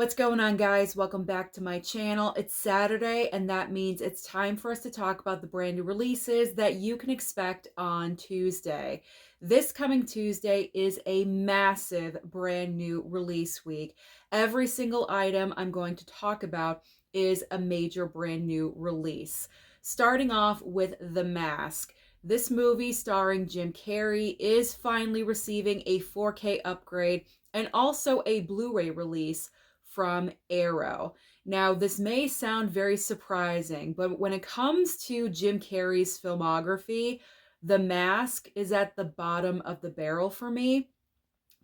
What's going on, guys? Welcome back to my channel. It's Saturday, and that means it's time for us to talk about the brand new releases that you can expect on Tuesday. This coming Tuesday is a massive brand new release week. Every single item I'm going to talk about is a major brand new release. Starting off with The Mask. This movie starring Jim Carrey is finally receiving a 4K upgrade and also a Blu-ray release from Arrow. Now, this may sound very surprising, but when it comes to Jim Carrey's filmography, The Mask is at the bottom of the barrel for me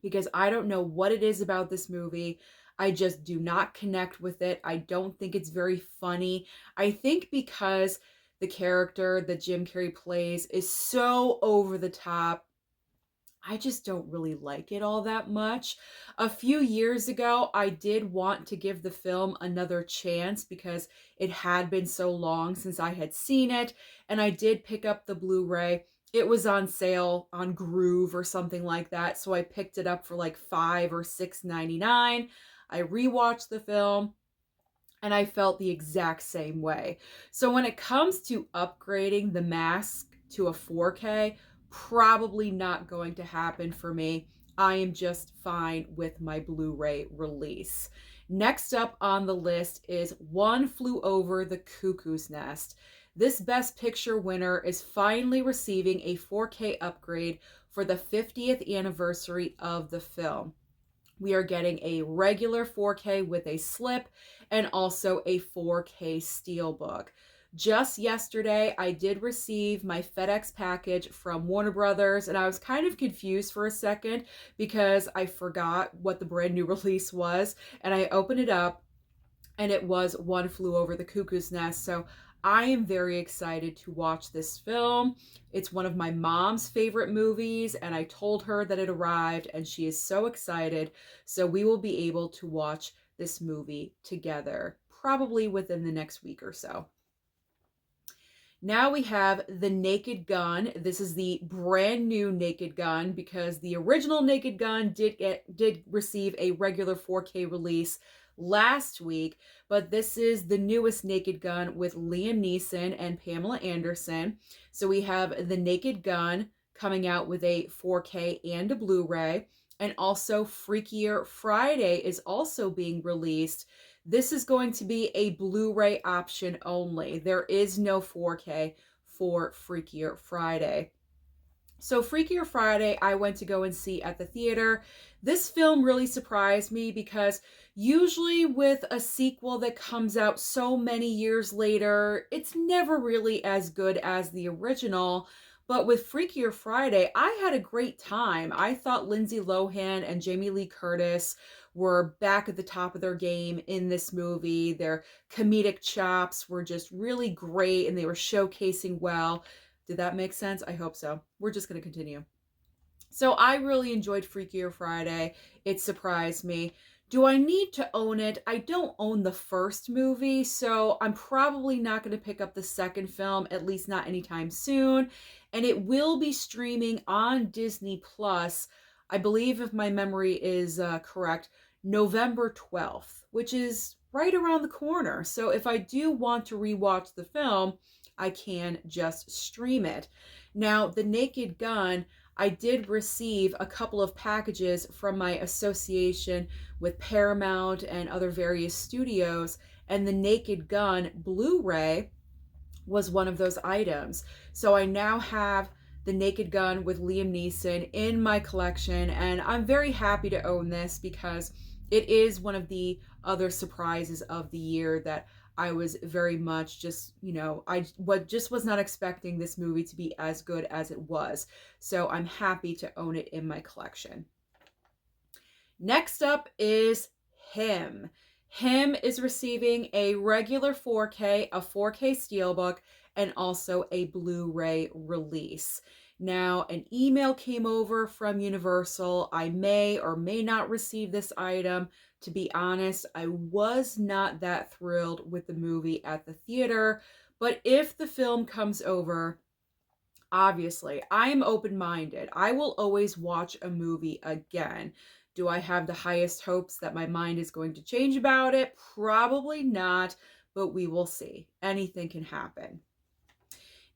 because I don't know what it is about this movie. I just do not connect with it. I don't think it's very funny. I think because the character that Jim Carrey plays is so over the top, I just don't really like it all that much. A few years ago, I did want to give the film another chance because it had been so long since I had seen it, and I did pick up the Blu-ray. It was on sale on Groove or something like that, so I picked it up for like $5 or $6.99. I rewatched the film, and I felt the exact same way. So when it comes to upgrading The Mask to a 4K, probably not going to happen for me. I am just fine with my Blu-ray release. Next up on the list is One Flew Over the Cuckoo's Nest. This Best Picture winner is finally receiving a 4K upgrade for the 50th anniversary of the film. We are getting a regular 4K with a slip and also a 4K steelbook. Just yesterday, I did receive my FedEx package from Warner Brothers, and I was kind of confused for a second because I forgot what the brand new release was, and I opened it up, and it was One Flew Over the Cuckoo's Nest. So I am very excited to watch this film. It's one of my mom's favorite movies, and I told her that it arrived, and she is so excited. So we will be able to watch this movie together, probably within the next week or so. Now we have The Naked Gun. This is the brand new Naked Gun because the original Naked Gun did receive a regular 4K release last week, but this is the newest Naked Gun with Liam Neeson and Pamela Anderson. So we have The Naked Gun coming out with a 4K and a Blu-ray, and also Freakier Friday is also being released. This is going to be a Blu-ray option only. There is no 4K for Freakier Friday. So Freakier Friday, I went to go and see at the theater. This film really surprised me because usually with a sequel that comes out so many years later, it's never really as good as the original. But with Freakier Friday, I had a great time. I thought Lindsay Lohan and Jamie Lee Curtis were back at the top of their game in this movie. Their comedic chops were just really great, and they were showcasing well. Did that make sense? I hope so. We're just going to continue. So I really enjoyed Freakier Friday. It surprised me. Do I need to own it? I don't own the first movie, so I'm probably not going to pick up the second film, at least not anytime soon. And it will be streaming on Disney Plus, I believe, if my memory is correct, November 12th, which is right around the corner. So if I do want to rewatch the film, I can just stream it. Now, The Naked Gun, I did receive a couple of packages from my association with Paramount and other various studios, and The Naked Gun Blu-ray was one of those items. So I now have The Naked Gun with Liam Neeson in my collection, and I'm very happy to own this because it is one of the other surprises of the year that I was very much just, I just was not expecting this movie to be as good as it was. So I'm happy to own it in my collection. Next up is Him. Him is receiving a regular 4K, a 4K steelbook, and also a Blu-ray release. Now, an email came over from Universal. I may or may not receive this item. To be honest, I was not that thrilled with the movie at the theater, but if the film comes over, obviously, I'm open-minded. I will always watch a movie again. Do I have the highest hopes that my mind is going to change about it? Probably not, but we will see. Anything can happen.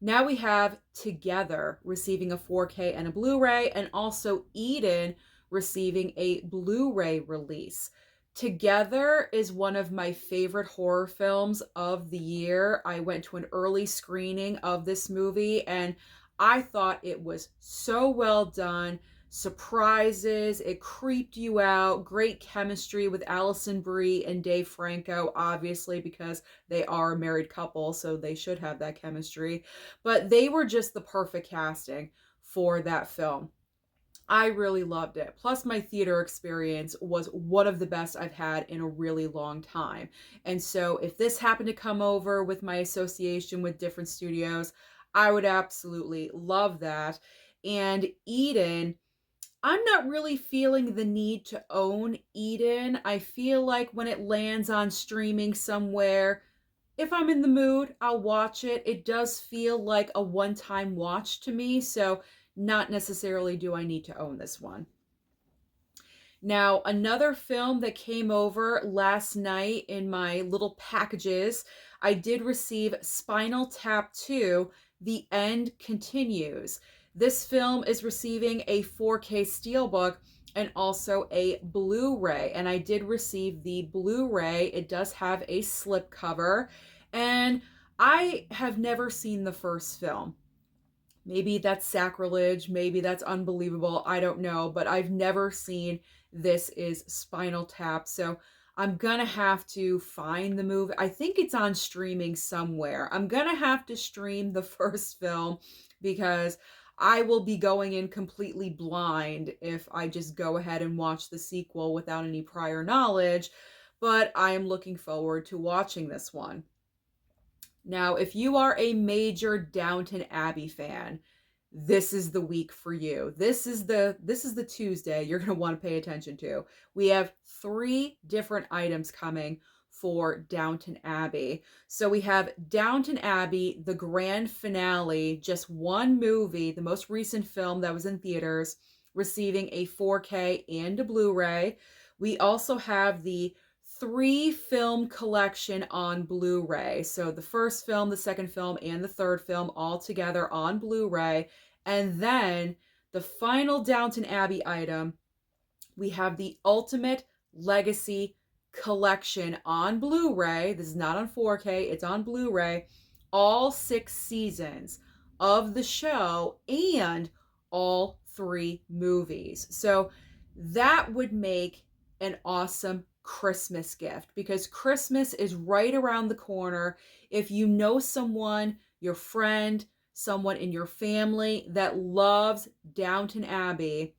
Now we have Together receiving a 4K and a Blu-ray, and also Eden receiving a Blu-ray release. Together is one of my favorite horror films of the year. I went to an early screening of this movie and I thought it was so well done. Surprises, it creeped you out. Great chemistry with Alison Brie and Dave Franco, obviously, because they are a married couple, so they should have that chemistry. But they were just the perfect casting for that film. I really loved it. Plus, my theater experience was one of the best I've had in a really long time. And so, if this happened to come over with my association with different studios, I would absolutely love that. And Eden, I'm not really feeling the need to own Eden. I feel like when it lands on streaming somewhere, if I'm in the mood, I'll watch it. It does feel like a one-time watch to me, so not necessarily do I need to own this one. Now, another film that came over last night in my little packages, I did receive Spinal Tap 2, The End Continues. This film is receiving a 4K Steelbook and also a Blu-ray. And I did receive the Blu-ray. It does have a slipcover. And I have never seen the first film. Maybe that's sacrilege. Maybe that's unbelievable. I don't know. But I've never seen This Is Spinal Tap. So I'm going to have to find the movie. I think it's on streaming somewhere. I'm going to have to stream the first film because I will be going in completely blind if I just go ahead and watch the sequel without any prior knowledge. But I am looking forward to watching this one. Now, if you are a major Downton Abbey fan, this is the week for you. This is the Tuesday you're going to want to pay attention to. We have 3 different items coming for Downton Abbey. So we have Downton Abbey, the grand finale, just one movie, the most recent film that was in theaters, receiving a 4K and a Blu-ray. We also have the 3-film collection on Blu-ray. So the first film, the second film, and the third film all together on Blu-ray. And then the final Downton Abbey item, we have the Ultimate Legacy Collection on Blu-ray. This is not on 4K, it's on Blu-ray. All 6 seasons of the show and all 3 movies. So that would make an awesome Christmas gift because Christmas is right around the corner. If you know someone, your friend, someone in your family that loves Downton Abbey,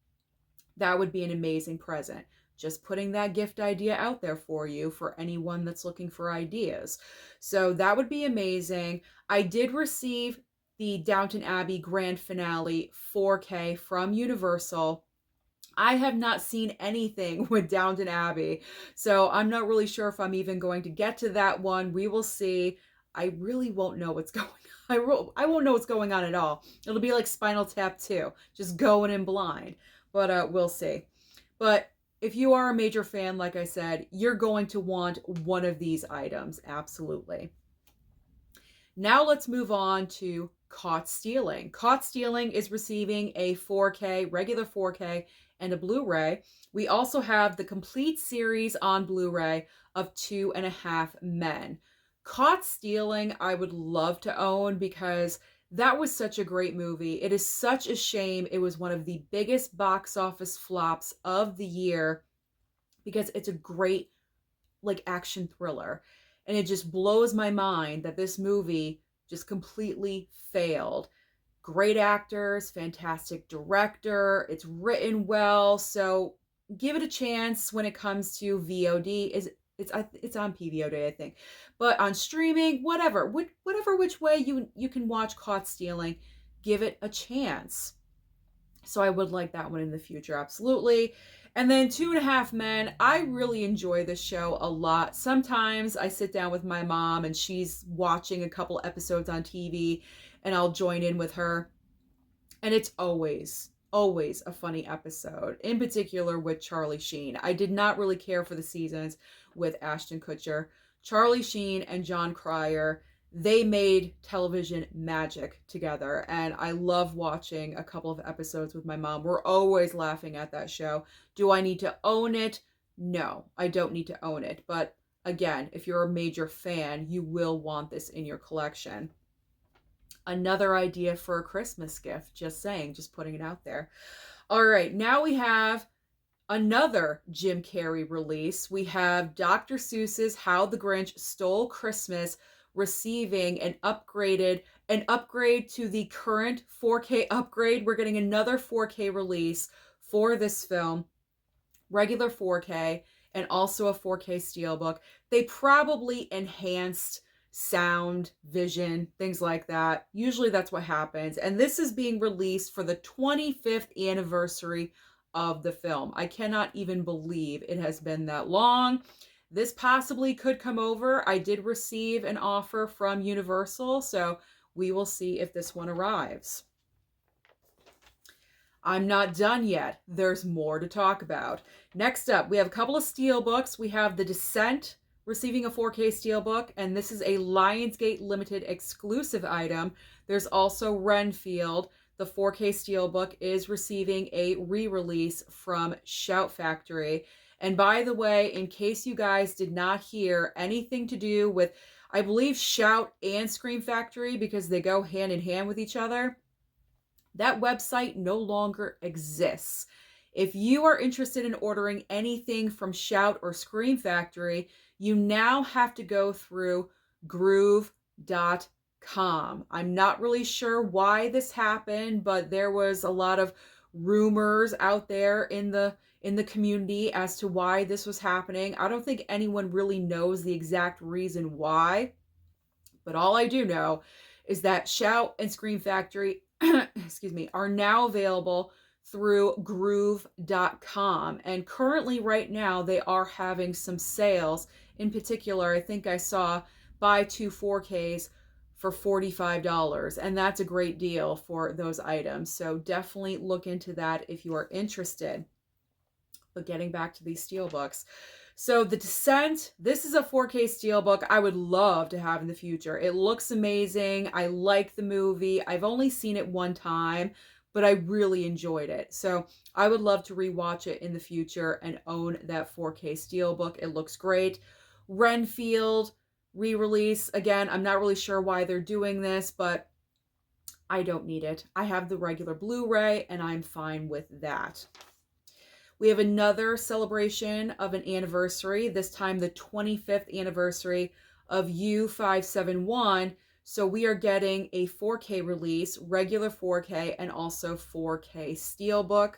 that would be an amazing present. Just putting that gift idea out there for you for anyone that's looking for ideas. So that would be amazing. I did receive the Downton Abbey grand finale 4K from Universal. I have not seen anything with Downton Abbey, so I'm not really sure if I'm even going to get to that one. We will see. I really won't know what's going on. I won't know what's going on at all. It'll be like Spinal Tap 2, just going in blind. But we'll see. But if you are a major fan, like I said, you're going to want one of these items, absolutely. Now let's move on to Caught Stealing. Caught Stealing is receiving a 4K, regular 4K, and a Blu-ray. We also have the complete series on Blu-ray of 2.5 Men. Caught Stealing, I would love to own because that was such a great movie. It is such a shame it was one of the biggest box office flops of the year because it's a great action thriller. And it just blows my mind that this movie just completely failed. Great actors, fantastic director, it's written well, so give it a chance when it comes to VOD. It's on PVOD, I think. But on streaming, whatever which way you can watch Caught Stealing, give it a chance. So I would like that one in the future, absolutely. And then 2.5 Men, I really enjoy this show a lot. Sometimes I sit down with my mom and she's watching a couple episodes on TV and I'll join in with her. And it's always always a funny episode, in particular with Charlie Sheen. I did not really care for the seasons with Ashton Kutcher. Charlie Sheen and John Cryer, they made television magic together, and I love watching a couple of episodes with my mom. We're always laughing at that show. Do I need to own it? No, I don't need to own it. But again, if you're a major fan, you will want this in your collection. Another idea for a Christmas gift, just saying, just putting it out there. All right, now we have another Jim Carrey release. We have Dr. Seuss's How the Grinch Stole Christmas receiving an upgrade to the current 4K upgrade. We're getting another 4K release for this film, regular 4K, and also a 4K steelbook. They probably enhanced sound, vision, things like that. Usually that's what happens. And this is being released for the 25th anniversary of the film. I cannot even believe it has been that long. This possibly could come over. I did receive an offer from Universal, so we will see if this one arrives. I'm not done yet. There's more to talk about. Next up, we have a couple of steelbooks. We have The Descent receiving a 4K steelbook, and this is a Lionsgate Limited exclusive item. There's also Renfield. The 4K steelbook is receiving a re-release from Shout Factory. And by the way, in case you guys did not hear anything to do with, I believe, Shout and Scream Factory, because they go hand in hand with each other, that website no longer exists. If you are interested in ordering anything from Shout or Scream Factory, you now have to go through groove.com. I'm not really sure why this happened, but there was a lot of rumors out there in the community as to why this was happening. I don't think anyone really knows the exact reason why, but all I do know is that Shout and Scream Factory excuse me, are now available through groove.com. And currently right now they are having some sales. In particular, I think I saw buy 2 4Ks for $45, and that's a great deal for those items. So definitely look into that if you are interested. But getting back to these steelbooks. So The Descent, this is a 4K steelbook I would love to have in the future. It looks amazing. I like the movie. I've only seen it one time, but I really enjoyed it. So I would love to rewatch it in the future and own that 4K steelbook. It looks great. Renfield re-release. Again, I'm not really sure why they're doing this, but I don't need it. I have the regular Blu-ray and I'm fine with that. We have another celebration of an anniversary, this time the 25th anniversary of U571. So we are getting a 4K release, regular 4K, and also 4K steelbook.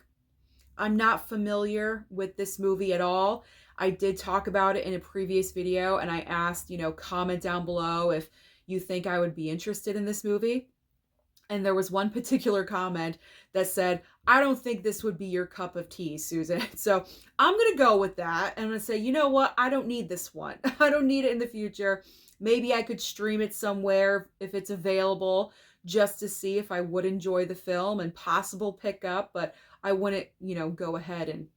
I'm not familiar with this movie at all. I did talk about it in a previous video, and I asked, comment down below if you think I would be interested in this movie. And there was one particular comment that said, I don't think this would be your cup of tea, Susan. So I'm going to go with that. And I'm going to say, you know what? I don't need this one. I don't need it in the future. Maybe I could stream it somewhere if it's available just to see if I would enjoy the film and possible pickup. But I wouldn't, go ahead and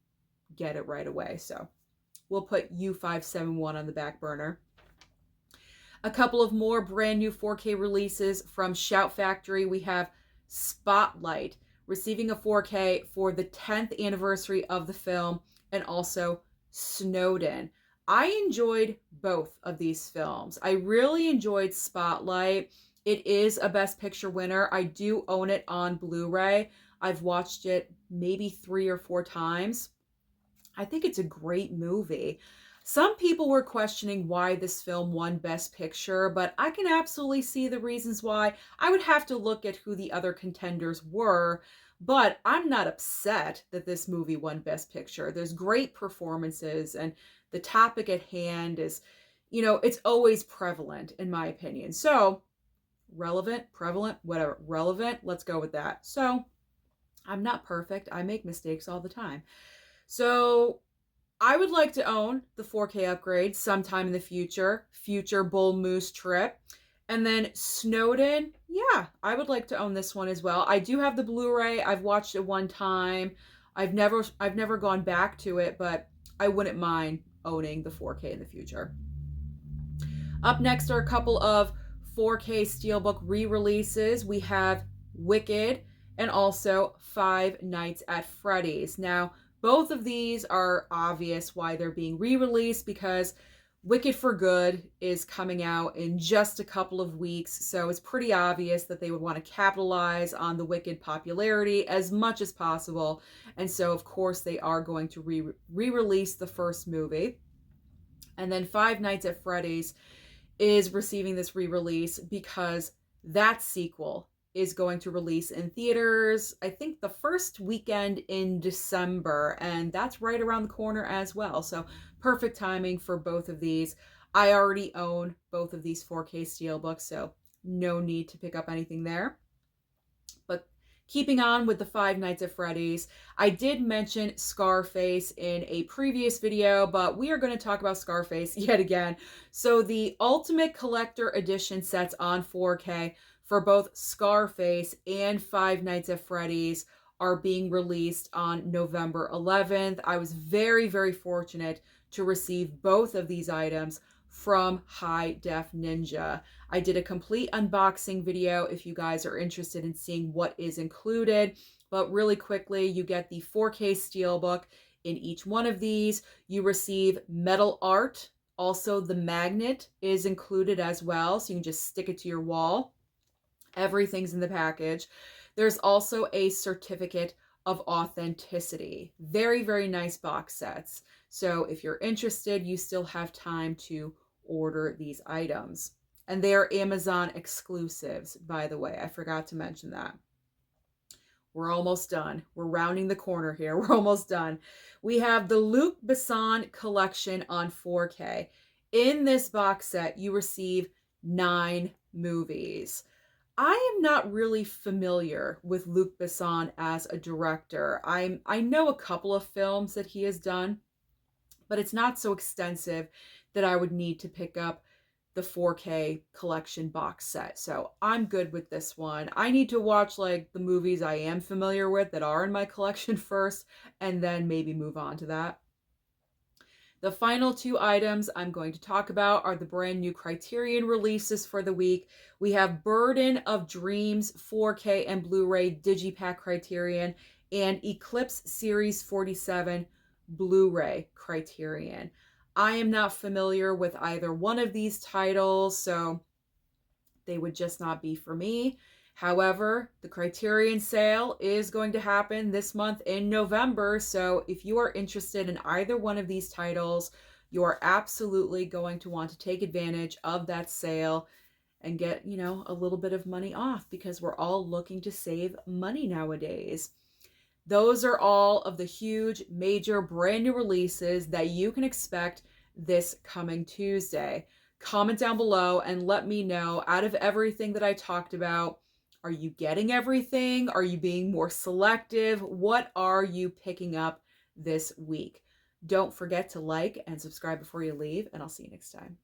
get it right away. So we'll put U571 on the back burner. A couple of more brand new 4K releases from Shout Factory. We have Spotlight receiving a 4K for the 10th anniversary of the film, and also Snowden. I enjoyed both of these films. I really enjoyed Spotlight. It is a Best Picture winner. I do own it on Blu-ray. I've watched it maybe 3 or 4 times. I think it's a great movie. Some people were questioning why this film won Best Picture, but I can absolutely see the reasons why. I would have to look at who the other contenders were, but I'm not upset that this movie won Best Picture. There's great performances, and the topic at hand is, it's always prevalent, in my opinion. So, relevant, prevalent, whatever. Relevant, let's go with that. So, I'm not perfect. I make mistakes all the time. So, I would like to own the 4K upgrade sometime in the future Bull Moose trip. And then Snowden, yeah, I would like to own this one as well. I do have the Blu-ray. I've watched it one time. I've never gone back to it, but I wouldn't mind owning the 4K in the future. Up next are a couple of 4K Steelbook re-releases. We have Wicked and also Five Nights at Freddy's. Now, both of these are obvious why they're being re-released, because Wicked for Good is coming out in just a couple of weeks, so it's pretty obvious that they would want to capitalize on the Wicked popularity as much as possible. And so, of course, they are going to re-release the first movie. And then Five Nights at Freddy's is receiving this re-release because that sequel is going to release in theaters, I think the first weekend in December, and that's right around the corner as well. So perfect timing for both of these. I already own both of these 4K Steelbooks, so no need to pick up anything there. But keeping on with the Five Nights at Freddy's, I did mention Scarface in a previous video, but we are going to talk about Scarface yet again. So the Ultimate Collector Edition sets on 4K for both Scarface and Five Nights at Freddy's are being released on November 11th. I was very, very fortunate to receive both of these items from High Def Ninja. I did a complete unboxing video if you guys are interested in seeing what is included. But really quickly, you get the 4K Steelbook in each one of these. You receive metal art. Also, the magnet is included as well, so you can just stick it to your wall. Everything's in the package. There's also a certificate of authenticity. Very, very nice box sets. So if you're interested, you still have time to order these items. And they are Amazon exclusives, by the way. I forgot to mention that. We're almost done. We're rounding the corner here. We're almost done. We have the Luc Besson Collection on 4K. In this box set, you receive 9 movies. I am not really familiar with Luc Besson as a director. I know a couple of films that he has done, but it's not so extensive that I would need to pick up the 4K collection box set. So I'm good with this one. I need to watch like the movies I am familiar with that are in my collection first, and then maybe move on to that. The final 2 items I'm going to talk about are the brand new Criterion releases for the week. We have Burden of Dreams 4K and Blu-ray Digipack Criterion and Eclipse Series 47 Blu-ray Criterion. I am not familiar with either one of these titles, so they would just not be for me. However, the Criterion sale is going to happen this month in November, so if you are interested in either one of these titles, you are absolutely going to want to take advantage of that sale and get, a little bit of money off, because we're all looking to save money nowadays. Those are all of the huge, major, brand new releases that you can expect this coming Tuesday. Comment down below and let me know, out of everything that I talked about, are you getting everything? Are you being more selective? What are you picking up this week? Don't forget to like and subscribe before you leave, and I'll see you next time.